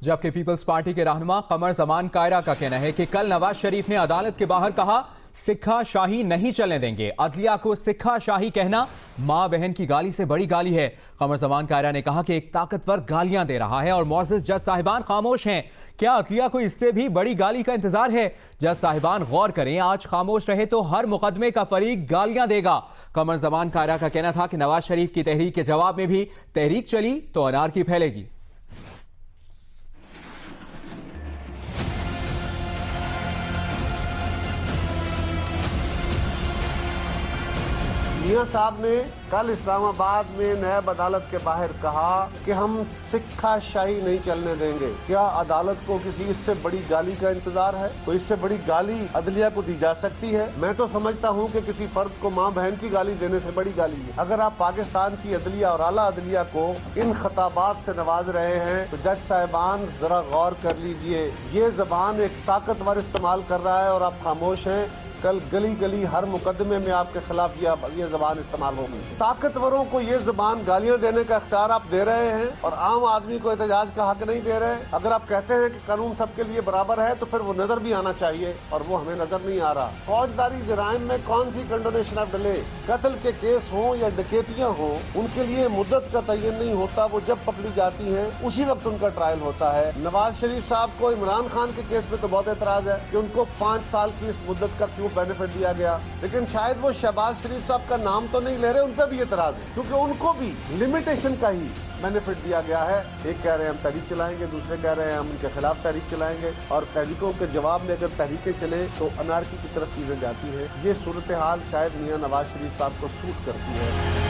जबकि peoples party के रहनुमा कमर जमान कायरा का कहना है कि कल नवाज शरीफ ने अदालत के बाहर कहा सिक्का शाही नहीं चलने देंगे। अदलिया को सिक्का शाही कहना मां बहन की गाली से बड़ी गाली है। कमर जमान कायरा ने कहा कि एक ताकतवर गालियां दे रहा है और मोअज़्ज़िज़ जज साहिबान खामोश हैं। क्या अदलिया को इससे भी बड़ी गाली का इंतजार है? जज साहिबान गौर करें, आज खामोश रहे तो हर मुकदमे का फरीक गालियां देगा। कमर जमान कायरा का कहना था कि नवाज शरीफ की तहरीक के जवाब में भी तहरीक चली तो अनारकी फैलेगी। मियां साहब ने कल इस्लामाबाद में नैब अदालत के बाहर कहा कि हम सिक्का शाही नहीं चलने देंगे। क्या अदालत को किसी इससे बड़ी गाली का इंतजार है? कोई इससे बड़ी गाली अदलिया को दी जा सकती है? मैं तो समझता हूं कि किसी फर्द को मां बहन की गाली देने से बड़ी गाली है। अगर आप पाकिस्तान की अदलिया और आला अदलिया को इन खताबात से नवाज रहे हैं तो जज साहिबान जरा गौर कर लीजिए। ये जबान एक ताकतवर इस्तेमाल कर रहा है और आप खामोश हैं। कल गली गली हर मुकदमे में आपके खिलाफ ये जबान इस्तेमाल होगी। ताकतवरों को ये जबान गालियां देने का इख्तियार आप दे रहे हैं और आम आदमी को एहतजाज का हक नहीं दे रहे। अगर आप कहते हैं कि कानून सबके लिए बराबर है तो फिर वो नजर भी आना चाहिए और वो हमें नजर नहीं आ रहा। फौजदारी जराइम में कौन सी कंडोनेशन ऑफ डिले? कत्ल के केस हो या डकैतियां हो, उनके लिए मुद्दत का तयन नहीं होता। वो जब पकड़ी जाती है उसी वक्त उनका ट्रायल होता है। नवाज शरीफ साहब को इमरान खान के केस में तो बहुत एतराज है कि उनको 5 साल की इस मुद्दत का क्यों बेनिफिट दिया गया, लेकिन शायद वो शहबाज शरीफ साहब का नाम तो नहीं ले रहे, उन पर भी एतराज है क्योंकि उनको भी लिमिटेशन का ही बेनिफिट दिया गया है। एक कह रहे हैं हम तहरीक चलाएंगे, दूसरे कह रहे हैं हम उनके खिलाफ तहरीक चलाएंगे और तहरीकों के जवाब में अगर तहरीकें चले तो अनारकी की तरफ चीजें जाती है। ये सूरत हाल शायद मियां नवाज शरीफ साहब को सूट करती है।